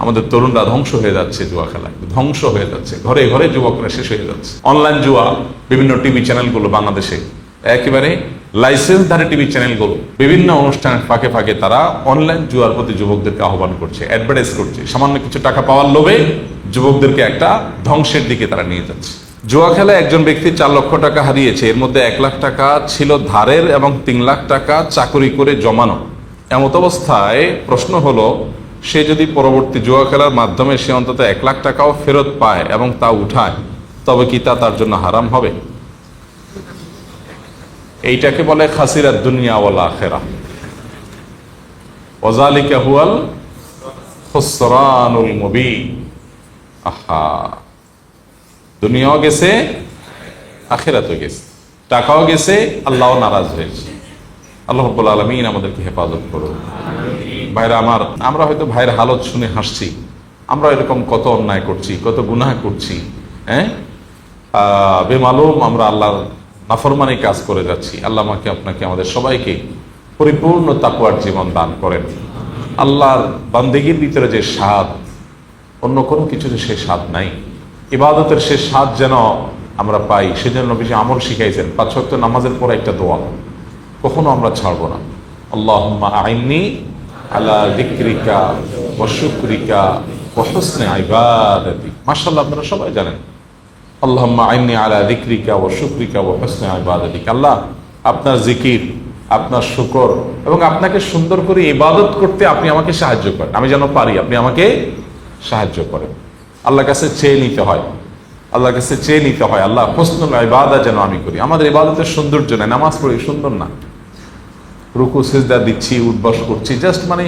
আমাদের তরুণরা ধ্বংস হয়ে যাচ্ছে জুয়া খেলায়, ধ্বংস হয়ে যাচ্ছে, ঘরে ঘরে যুবকরা শেষ হয়ে যাচ্ছে। অনলাইন জুয়া, বিভিন্ন টিভি চ্যানেলগুলো বাংলাদেশে একেবারে লাইসেন্সধারী টিভি চ্যানেলগুলো বিভিন্ন অনুষ্ঠানের ফাঁকে ফাঁকে তারা অনলাইন জুয়ার প্রতি যুবকদেরকে আহ্বান করছে, অ্যাডভার্টাইজ করছে। সামান্য কিছু টাকা পাওয়ার লোভে যুবকদেরকে একটা ধ্বংসের দিকে তারা নিয়ে যাচ্ছে। জুয়া খেলায় একজন ব্যক্তি 4 লক্ষ টাকা হারিয়েছে। এর মধ্যে 1 লাখ টাকা ছিল ধারের এবং 3 লাখ টাকা চাকরি করে জমানো। এমত অবস্থায় প্রশ্ন হলো, সে যদি পরবর্তী জুয়া খেলার মাধ্যমে সে অন্তত 1 লাখ টাকাও ফেরত পায় এবং তা উঠায়, তবে কি তা তার জন্য হারাম হবে? এইটাকে বলে খাসিরাত দুনিয়া ওয়াল আখিরাহ, ওয়াযালিকা হুয়াল খুসরানুল মুবিন। আহা, দুনিয়াও গেছে, আখিরাতও গেছে, টাকাও গেছে, আল্লাহও নারাজ হয়েছে। আল্লাহ রাব্বুল আলামিন আমাদেরকে হেফাজত করুন। ভাইরা আমার, আমরা হয়তো ভাইয়ের হালত শুনে হাসছি, আমরা এরকম কত অন্যায় করছি, কত গুনাহ করছি, বেমালুম আমরা আল্লাহর নাফরমানি কাজ করে যাচ্ছি। আল্লাহ আমাকে আপনাকে আমাদের সবাইকে পরিপূর্ণ তাকওয়ার জীবন দান করেন। আল্লাহর বান্দেগীর ভিতরে যে স্বাদ, অন্য কোনো কিছুতে সে স্বাদ নাই। ইবাদতের সে স্বাদ যেন আমরা পাই, সেজন্য বেশি আমল শিখাইছেন। 5 ওয়াক্ত নামাজের পর একটা দোয়া কখনো আমরা ছাড়বো না। আল্লাহুম্মা আইন্নি আলা যিকরিকা ওয়া শুকরিকা ওয়া হুসনি ইবাদাতি। মাশাআল্লাহ, আপনারা সবাই জানেন আল্লাহুম্মা আইন্নি আলা যিকরিকা ওয়া শুকরিকা ওয়া হুসনি ইবাদাতি। আল্লাহ, আপনার জিকির, আপনার শুকর এবং আপনাকে সুন্দর করে ইবাদত করতে আপনি আমাকে সাহায্য করেন। আমি যেন পারি, আপনি আমাকে সাহায্য করেন। আল্লাহর কাছে চেয়ে নিতে হয়, আল্লাহর কাছে চেয়ে নিতে হয়, আল্লাহ হুসনুল ইবাদত যেন আমি করি। আমাদের ইবাদতের সৌন্দর্য নাই, নামাজ পড়ি সুন্দর না, রুকু সিজদা দিচ্ছি, উঠবস করছি, জাস্ট মানে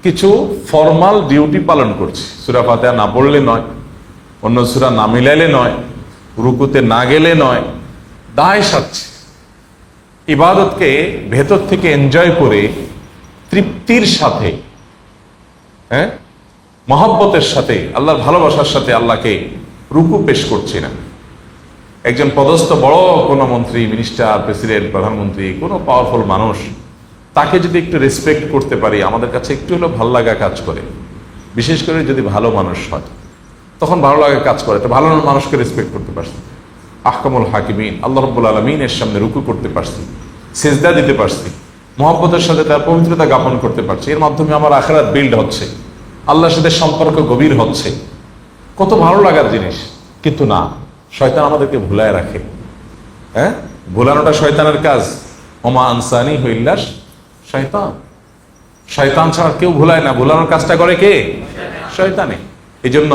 কিছু ফর্মাল ডিউটি পালন করছি। সূরা ফাতিহা না পড়লে নয়, অন্য সূরা না মিলাইলে নয়, রুকুতে না গেলে নয়, দায় সাচ্ছি। ইবাদতকে ভেতর থেকে এনজয় করে তৃপ্তির সাথে, মহব্বতের সাথে, আল্লাহর ভালোবাসার সাথে আল্লাহকে রুকু পেশ করছি না। একজন পদস্থ বড় কোনো মন্ত্রী, মিনিস্টার, প্রেসিডেন্ট, প্রধানমন্ত্রী, কোনো পাওয়ারফুল মানুষ, তাকে যদি একটু রেসপেক্ট করতে পারি, আমাদের কাছে একটু হলেও ভালো লাগা কাজ করে। বিশেষ করে যদি ভালো মানুষ হয়, তখন ভালো লাগা কাজ করে। তো ভালো মানুষকে রেসপেক্ট করতে পারছি, আহকামুল হাকিমিন আল্লাহ রাব্বুল আলামিনের সামনে রুকু করতে পারছি, সিজদা দিতে পারছি, মহব্বতের সাথে তার পবিত্রতা জ্ঞাপন করতে পারছি। এর মাধ্যমে আমার আখিরাত বিল্ড হচ্ছে, আল্লাহর সাথে সম্পর্ক গভীর হচ্ছে। কত ভালো লাগার জিনিস। কিন্তু না, শয়তান আমাদেরকে ভুলায় রাখে। ভুলানোটা শয়তানের কাজ। ওমা আনসানি ইল্লা শয়তান। শয়তান ছাড়া কেউ ভুলায় না, ভুলানোর কাজটা করে কে? শয়তানে। এই জন্য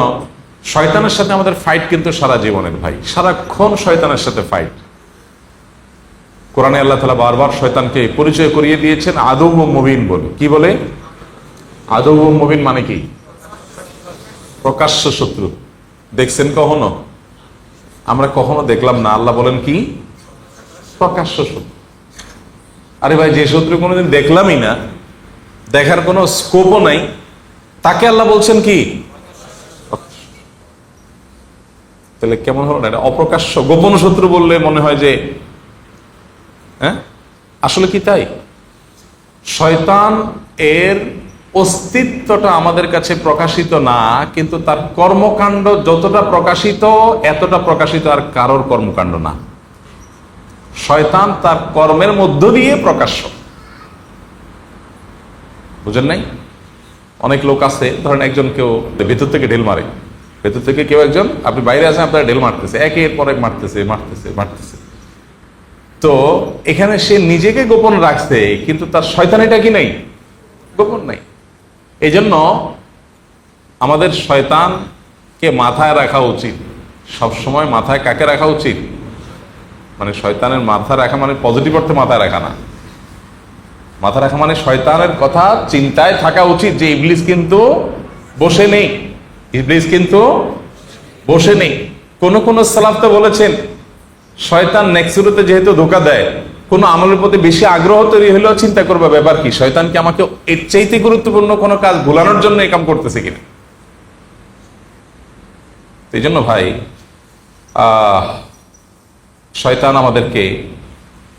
শয়তানের সাথে আমাদের ফাইট কিন্তু সারা জীবনের ভাই, সারাক্ষণ শয়তানের সাথে ফাইট। কোরআনে আল্লাহ তাআলা বারবার শয়তানকে পরিচয় করিয়ে দিয়েছেন আদুউম মুবিন বলে। কি বলে? আদুউম মুবিন মানে কি? প্রকাশ্য শত্রু। দেখছেন কখনো? আমরা কখনো দেখলাম না। আল্লাহ বলেন কি? প্রকাশ্য শত্রু। আরে ভাই, যে শত্রু কোনোদিন দেখলামই না, দেখার কোনো স্কোপও নাই, তাকে আল্লাহ বলছেন কি? তাহলে কেমন হলো না? এটা অপ্রকাশ্য গোপন শত্রু বললে মনে হয় যে আসলে কি তাই? শয়তান এর অস্তিত্বটা আমাদের কাছে প্রকাশিত না, কিন্তু তার কর্মকাণ্ড যতটা প্রকাশিত, এতটা প্রকাশিত আর কারোর কর্মকাণ্ড না। শয়তান তার কর্মের মধ্য দিয়ে প্রকাশ্য। বুঝেন নাই? অনেক লোক আছে, ধরেন একজন কেউ ভেতর থেকে ঢেল মারে, ভেতর থেকে কেউ একজন, আপনি বাইরে আছেন, আপনার ঢেল মারতেছে, একের পর এক মারতেছে মারতেছে মারতেছে। তো এখানে সে নিজেকে গোপন রাখছে, কিন্তু তার শয়তানিটা কি নাই? গোপন নাই। এই জন্য আমাদের শয়তানকে মাথায় রাখা উচিত সবসময়। মাথায় কাকে রাখা উচিত? মানে শয়তানের মাথা রাখা মানে পজিটিভ অর্থে মাথায় রাখা না। মাথা রাখা মানে শয়তানের কথা চিন্তায় থাকা উচিত যে ইবলিস কিন্তু বসে নেই, ইবলিস কিন্তু বসে নেই। কোন কোন সালাফ তো বলেছেন, শয়তান নেক্সুরুতে যেহেতু ধোঁকা দেয়, কোনো আমলের প্রতি বেশি আগ্রহ তৈরি হলেও চিন্তা করবে ব্যাপার কি, শয়তানকে আমাকে এর চাইতে গুরুত্বপূর্ণ কোনো কাজ ভুলানোর জন্য এই কাম করতেছে কিনা। এই জন্য ভাই, শয়তান আমাদেরকে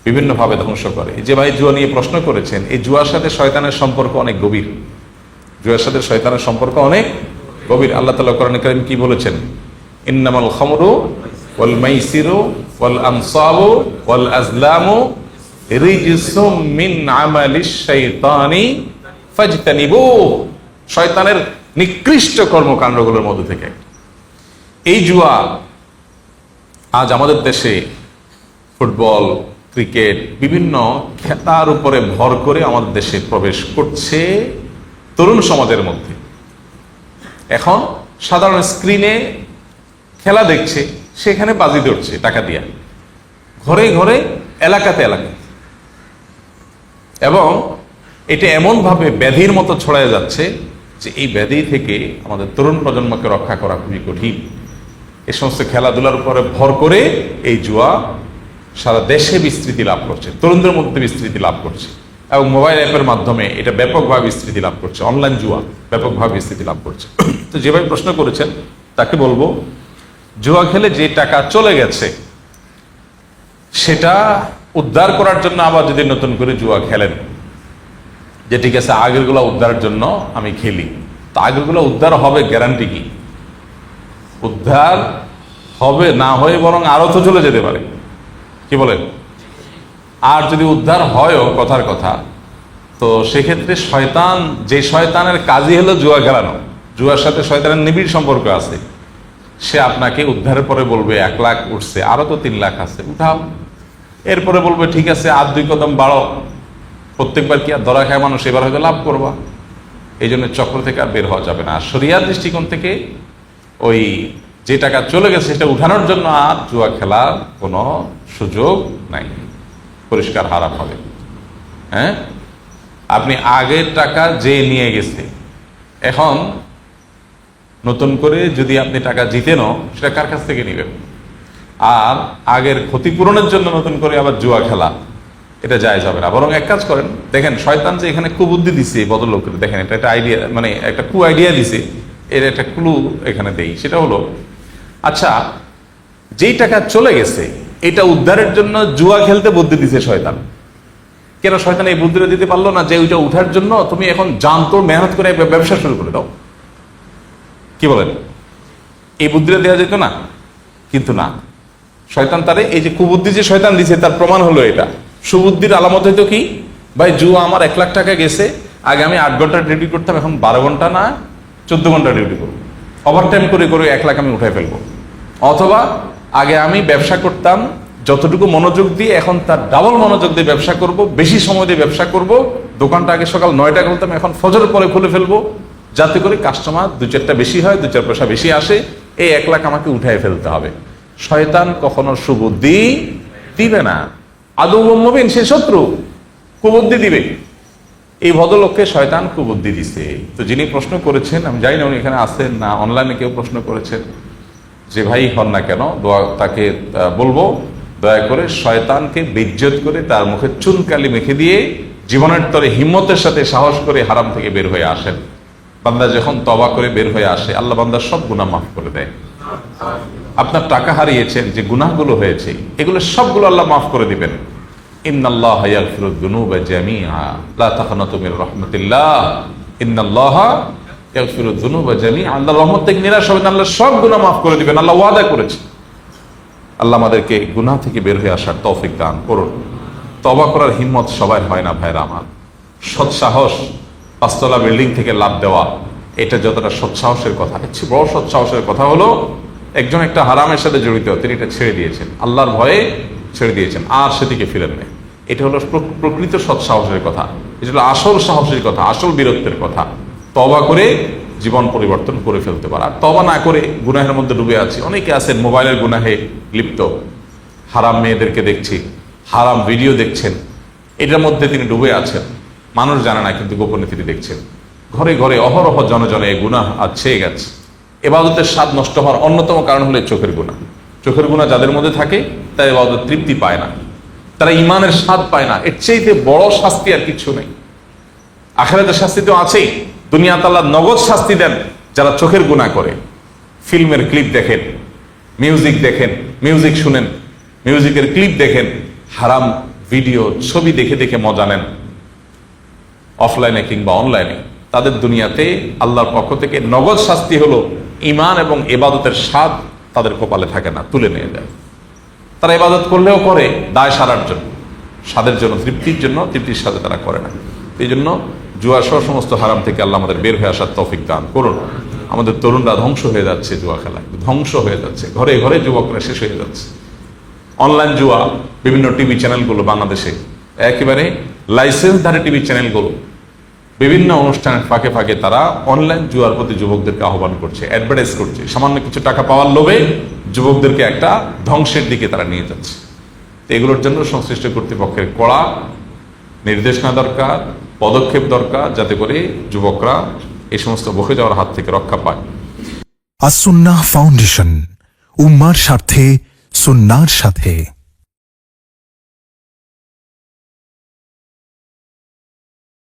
বিভিন্নভাবে ধ্বংস করে। যে ভাই জুয়া নিয়ে প্রশ্ন করেছেন, এই জুয়ার সাথে শয়তানের সম্পর্ক অনেক গভীর। জুয়ার সাথে শয়তানের সম্পর্ক অনেক গভীর। আল্লাহ তাআলা কোরআনে কারীম কি বলেছেন? ইন্নামাল খামরু ওয়াল মাইসিরু ওয়াল আনসাবু ওয়াল আজলামু রিজসুম মিন আমালিশ শাইতানি ফাজতানিবুহু। শয়তানের নিকৃষ্ট কর্মকাণ্ডগুলোর মধ্যে থেকে এই জুয়া আজ আমাদের দেশে ফুটবল, ক্রিকেট, বিভিন্ন খেলার উপরে ভর করে আমাদের দেশে প্রবেশ করছে তরুণ সমাজের মধ্যে। এখন সাধারণ স্ক্রিনে খেলা দেখছে, সেখানে বাজি ধরছে টাকা দিয়া, ঘরে ঘরে, এলাকাতে এলাকাতে, এবং এটা এমনভাবে ব্যাধির মতো ছড়ায় যাচ্ছে যে এই ব্যাধি থেকে আমাদের তরুণ প্রজন্মকে রক্ষা করা খুবই কঠিন। এই সমস্ত খেলাধুলার উপরে ভর করে এই জুয়া সারা দেশে বিস্তৃতি লাভ করছে, তরুণদের মধ্যে বিস্তৃতি লাভ করছে, এবং মোবাইল অ্যাপের মাধ্যমে এটা ব্যাপকভাবে বিস্তৃতি লাভ করছে। অনলাইন জুয়া ব্যাপকভাবে বিস্তৃতি লাভ করছে। তো যেভাবে প্রশ্ন করেছেন তাকে বলবো, জুয়া খেলে যে টাকা চলে গেছে সেটা উদ্ধার করার জন্য আবার যদি নতুন করে জুয়া খেলেন, যে ঠিক আছে আগেরগুলো উদ্ধারের জন্য আমি খেলি, তো আগেরগুলো উদ্ধার হবে গ্যারান্টি কি? উদ্ধার হবে না হয়ে বরং আরো তো চলে যেতে পারে, কি বলেন? আর যদি উদ্ধার হয়ও, কথার কথা, তো সেক্ষেত্রে শয়তান, যে শয়তানের কাজই হলো জুয়া খেলানো, জুয়ার সাথে শয়তানের নিবিড় সম্পর্ক আছে, সে আপনাকে উদ্ধারের পরে বলবে 1 লাখ উঠছে, আরো তো 3 লাখ আছে, উঠাও। এরপরে বলবে ঠিক আছে আর 2 কদম বাড়ো, প্রত্যেকবার কি আর ধরা খায় মানুষ, এবার হয়তো লাভ করবা। এই জন্য চক্র থেকে আর বের হওয়া যাবে না। আর শরিয়ার দৃষ্টিকোণ থেকে ওই যে টাকা চলে গেছে সেটা উঠানোর জন্য আর জুয়া খেলার কোনো সুযোগ নাই, পরিষ্কার হারাম হবে। হ্যাঁ, আপনি আগের টাকা যে নিয়ে গেছে, এখন নতুন করে যদি আপনি টাকা জিতেনও, সেটা কার কাছ থেকে নেবেন? আর আগের ক্ষতিপূরণের জন্য নতুন করে আবার জুয়া খেলা, এটা জায়েজ হবে না। বরং এক কাজ করেন, দেখেন শয়তান যে এখানে কুবুদ্ধি দিছে ভদ্রলোকের, দেখেন এটা একটা আইডিয়া, মানে একটা কু আইডিয়া দিছে, এর একটা ক্লু এখানে দেই। সেটা হলো, আচ্ছা যেই টাকা চলে গেছে এটা উদ্ধারের জন্য জুয়া খেলতে বুদ্ধি দিছে শয়তান। কেন শয়তান এই বুদ্ধিটা দিতে পারলো না যে ওইটা উঠার জন্য তুমি এখন জানতো মেহনত করে ব্যবসা শুরু করে দাও? কি বলেন? এই বুদ্ধিটা দেওয়া যেত না, কিন্তু না, শয়তান তারে এই যে কুবুদ্ধি যে শয়তান দিছে তার প্রমাণ হলো এটা। সুবুদ্ধির আলামত হইতো কি? ভাই জুয়া আমার 1 লাখ টাকা গেছে, আগে আমি 8 ঘন্টা ডিউটি করতাম, এখন 12 ঘন্টা না 14 ঘন্টা ডিউটি করবো, ওভার টাইম করে করে 1 লাখ আমি উঠাই ফেলবো। অথবা আগে আমি ব্যবসা করতাম যতটুকু মনোযোগ দিয়ে, এখন তার ডাবল মনোযোগ দিয়ে ব্যবসা করব, বেশি সময় দিয়ে ব্যবসা করব। দোকানটা আগে সকাল 9টা খুলতাম, এখন ফজর পরে খুলে ফেলবো, যাতে করে কাস্টমার 2-4টা বেশি হয়, 2-4 পয়সা বেশি আসে। এই 1 লাখ আমাকে উঠাই ফেলতে হবে। শয়তান কখনো সুবুদ্ধি দিবে না, আদৌ মুমিন, সে শত্রু, কুবুদ্ধি দিবে। এই ভদ্রলোককে শয়তান কুবুদ্ধি দিছে। তো যিনি প্রশ্ন করেছেন, আমি জানি না উনি এখানে আছেন না অনলাইনে কেউ প্রশ্ন করেছেন, যে ভাই হন না কেন, তাকে বলবো দয়া করে শয়তানকে বেইজ্জত করে তার মুখে চুনকালি মেখে দিয়ে জীবনের তরে হিম্মতের সাথে সাহস করে হারাম থেকে বের হয়ে আসেন। বান্দা যখন তওবা করে বের হয়ে আসে, আল্লাহ বান্দার সব গুনাহ মাফ করে দেয়। আপনার টাকা হারিয়েছেন, যে গুনাহগুলো হয়েছে, এগুলো সবগুলো আল্লাহ মাফ করে দিবেন। ইন্নাল্লাহা ইয়াগফিরুয যুনুবা জামিআ লা তাকনাতু মির রাহমাতিল্লাহ, ইন্নাল্লাহা ইয়াগফিরুয যুনুবা জামিআ। আল্লাহর রহমত থেকে নিরাশ হবেন, আল্লাহ সব গুনাহ মাফ করে দিবেন, আল্লাহ ওয়াদা করেছে। আল্লাহ আমাদেরকে গুনাহ থেকে বের হয়ে আসার তৌফিক দান করুন। তওবা করার হিম্মত সবাই হয় না ভাইরা আমার। সৎসাহস, 5 তলা বিল্ডিং থেকে লাফ দেওয়া, এটা যতটা সৎসাহসের কথা, এর চেয়ে বড় সৎসাহসের কথা হলো একজন একটা হারামের সাথে জড়িত, তিনি এটা ছেড়ে দিয়েছেন, আল্লাহর ভয়ে ছেড়ে দিয়েছেন, আর সেদিকে ফিরেন না। এটা হলো প্রকৃত সৎসাহসের কথা, এটা হলো আসল সাহসের কথা, আসল বীরত্বের কথা। তওবা করে জীবন পরিবর্তন করে ফেলতে পারা। আর তওবা না করে গুনাহের মধ্যে ডুবে আছে অনেকে আছেন, মোবাইলের গুনাহে লিপ্ত, হারাম মেয়েদেরকে দেখছি, হারাম ভিডিও দেখছেন, এটার মধ্যে তিনি ডুবে আছেন, মানুষ জানে না, কিন্তু গোপনে তিনি দেখছেন। ঘরে ঘরে অহরহ জনে এই গুনাহ আজ ছেয়ে গেছে। ইবাদতের স্বাদ নষ্ট হওয়ার অন্যতম কারণ হলো চোখের গুনাহ। চোখের গুনাহ যাদের মধ্যে থাকে তারা ইবাদত তৃপ্তি পায় না, তারা ইমানের স্বাদ পায় না। এর চাইতে বড় শাস্তি আর কিছু নেই। আখিরাতের শাস্তি তো আছেই, দুনিয়াতে আল্লাহ নগদ শাস্তি দেন যারা চোখের গুনাহ করে। ফিল্মের ক্লিপ দেখেন, মিউজিক দেখেন, মিউজিক শুনেন, মিউজিকের ক্লিপ দেখেন, হারাম ভিডিও ছবি দেখে দেখে মজা নেন, অফলাইনে কিংবা অনলাইনে। তাদের দুনিয়াতে আল্লাহর পক্ষ থেকে নগদ শাস্তি হলো ঈমান এবং ইবাদতের স্বাদ তাদের কপালে থাকে না, তুলে নিয়ে যায়। তারা ইবাদত করলেও করে দায় সারার জন্য, স্বাদের জন্য, তৃপ্তির জন্য, তৃপ্তির সাথে তারা করে না। এই জন্য জুয়া সহ সমস্ত হারাম থেকে আল্লাহ আমাদের বের হয়ে আসার তৌফিক দান করুন। আমাদের তরুণরা ধ্বংস হয়ে যাচ্ছে জুয়া খেলায়, ধ্বংস হয়ে যাচ্ছে, ঘরে ঘরে যুবকরা শেষ হয়ে যাচ্ছে। অনলাইন জুয়া, বিভিন্ন টিভি চ্যানেলগুলো বাংলাদেশে একেবারে লাইসেন্সধারী টিভি চ্যানেলগুলো বিভিন্ন অনুষ্ঠানের ফাঁকে ফাঁকে তারা অনলাইন জুয়ার প্রতি যুবকদেরকে আহ্বান করছে, অ্যাডভার্টাইজ করছে। সামান্য কিছু টাকা পাওয়ার লোভে যুবকদেরকে একটা ধ্বংসের দিকে তারা নিয়ে যাচ্ছে। তো এগুলোর জন্য সংশ্লিষ্ট কর্তৃপক্ষের কড়া নির্দেশনা দরকার, পদক্ষেপ দরকার, যাতে করে যুবকরা এই সমস্ত বকে যাওয়ার হাত থেকে রক্ষা পায়। আসুন্নাহ ফাউন্ডেশন, উম্মার স্বার্থে সুন্নাহর সাথে।